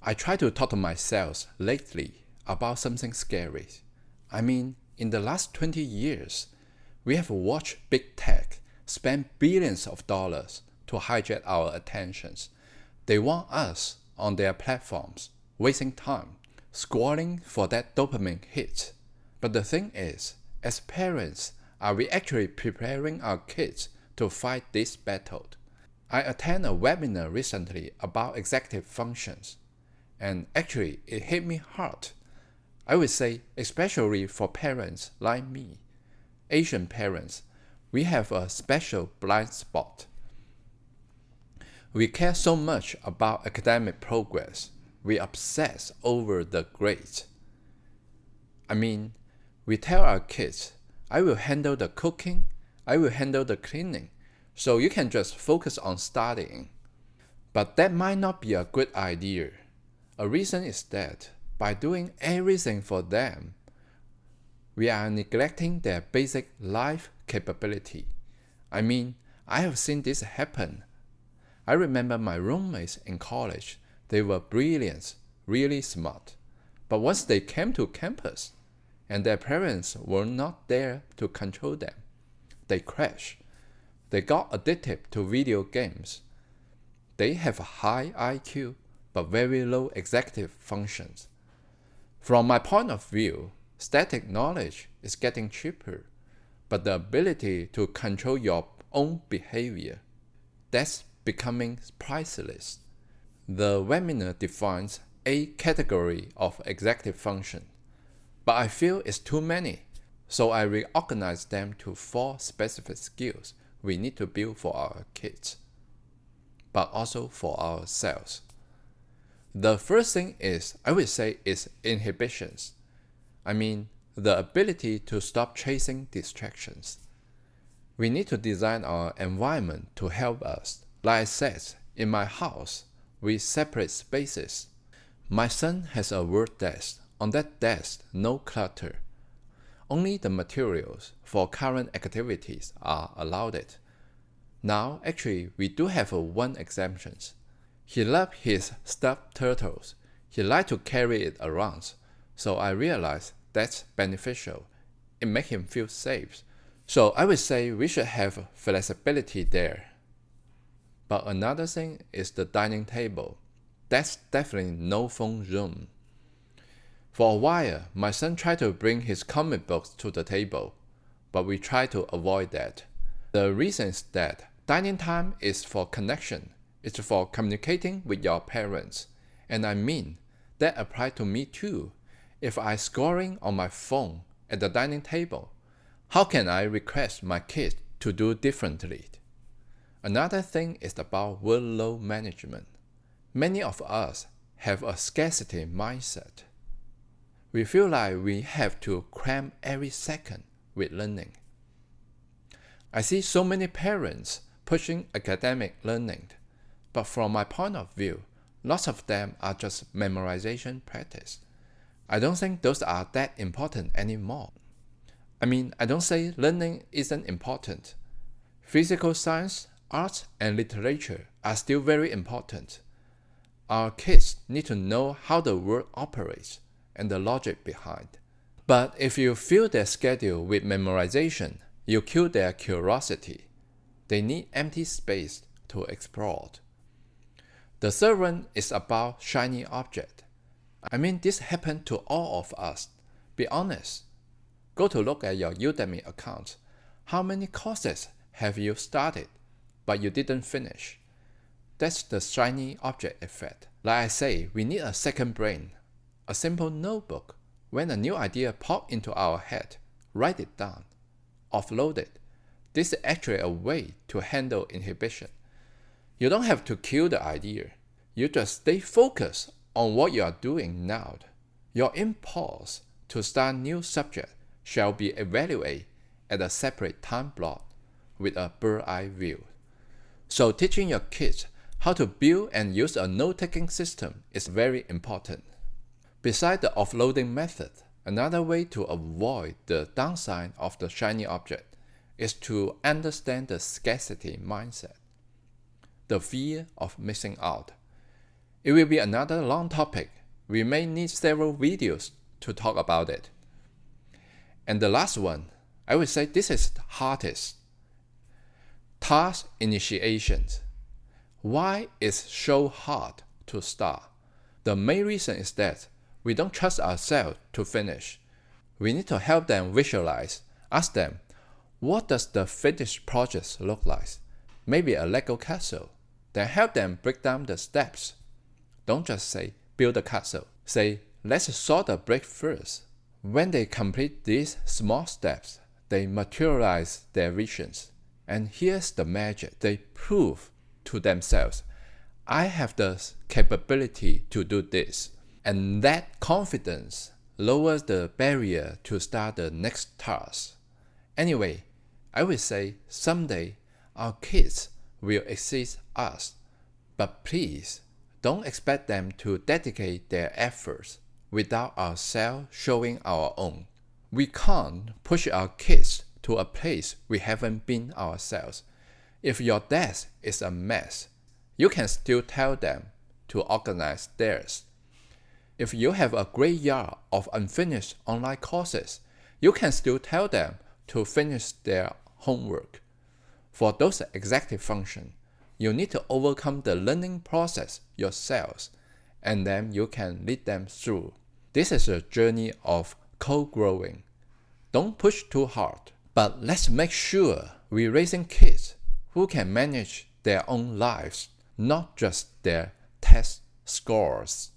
I try to talk to myself lately about something scary. In the last 20 years, we have watched big tech spend billions of dollars to hijack our attentions. They want us on their platforms, wasting time, scrolling for that dopamine hit. But the thing is, as parents, are we actually preparing our kids to fight this battle? I attended a webinar recently about executive functions, and actually it hit me hard. I would say, especially for parents like me, Asian parents, we have a special blind spot. We care so much about academic progress, we obsess over the grades. We tell our kids, I will handle the cooking, I will handle the cleaning, so you can just focus on studying. But that might not be a good idea. A reason is that by doing everything for them, we are neglecting their basic life capability. I have seen this happen. I remember my roommates in college. They were brilliant, really smart. But once they came to campus, and their parents were not there to control them, they crashed. They got addicted to video games. They have a high IQ, but very low executive functions. From my point of view, static knowledge is getting cheaper, but the ability to control your own behavior, that's becoming priceless. The webinar defines a category of executive function, but I feel it's too many, so I reorganized them to 4 specific skills we need to build for our kids, but also for ourselves. The first thing is inhibitions. The ability to stop chasing distractions. We need to design our environment to help us. Like I said, in my house, we separate spaces. My son has a work desk. On that desk, no clutter. Only the materials for current activities are allowed. Now, actually, we do have one exemption. He loves his stuffed turtles. He likes to carry it around. So I realized that's beneficial. It makes him feel safe. So I would say we should have flexibility there. But another thing is the dining table. That's definitely no phone room. For a while, my son tried to bring his comic books to the table, but we try to avoid that. The reason is that dining time is for connection. It's for communicating with your parents. And that applies to me too. If I'm scrolling on my phone at the dining table, how can I request my kids to do differently? Another thing is about workload management. Many of us have a scarcity mindset. We feel like we have to cram every second with learning. I see so many parents pushing academic learning, but from my point of view, lots of them are just memorization practice. I don't think those are that important anymore. I don't say learning isn't important. Physical science, art, and literature are still very important. Our kids need to know how the world operates and the logic behind. But if you fill their schedule with memorization, you kill their curiosity. They need empty space to explore. The third one is about shiny object. This happened to all of us. Be honest. Go to look at your Udemy account. How many courses have you started, but you didn't finish? That's the shiny object effect. Like I say, we need a second brain. A simple notebook. When a new idea pops into our head, write it down. Offload it. This is actually a way to handle inhibition. You don't have to kill the idea. You just stay focused on what you are doing now. Your impulse to start new subject shall be evaluated at a separate time block with a bird's-eye view. So teaching your kids how to build and use a note-taking system is very important. Besides the offloading method, another way to avoid the downside of the shiny object is to understand the scarcity mindset, the fear of missing out. It will be another long topic. We may need several videos to talk about it. And the last one, I would say this is the hardest. Task initiations. Why is so hard to start? The main reason is that we don't trust ourselves to finish. We need to help them visualize. Ask them, what does the finished project look like? Maybe a Lego castle. Then help them break down the steps. Don't just say, build a castle. Say, let's sort the brick first. When they complete these small steps, they materialize their visions. And here's the magic. They prove to themselves, I have the capability to do this. And that confidence lowers the barrier to start the next task. Anyway, I would say someday our kids will exceed us. But please, don't expect them to dedicate their efforts without ourselves showing our own. We can't push our kids to a place we haven't been ourselves. If your desk is a mess, you can still tell them to organize theirs. If you have a graveyard of unfinished online courses, you can still tell them to finish their homework. For those executive functions, you need to overcome the learning process yourselves, and then you can lead them through. This is a journey of co-growing. Don't push too hard, but let's make sure we're raising kids who can manage their own lives, not just their test scores.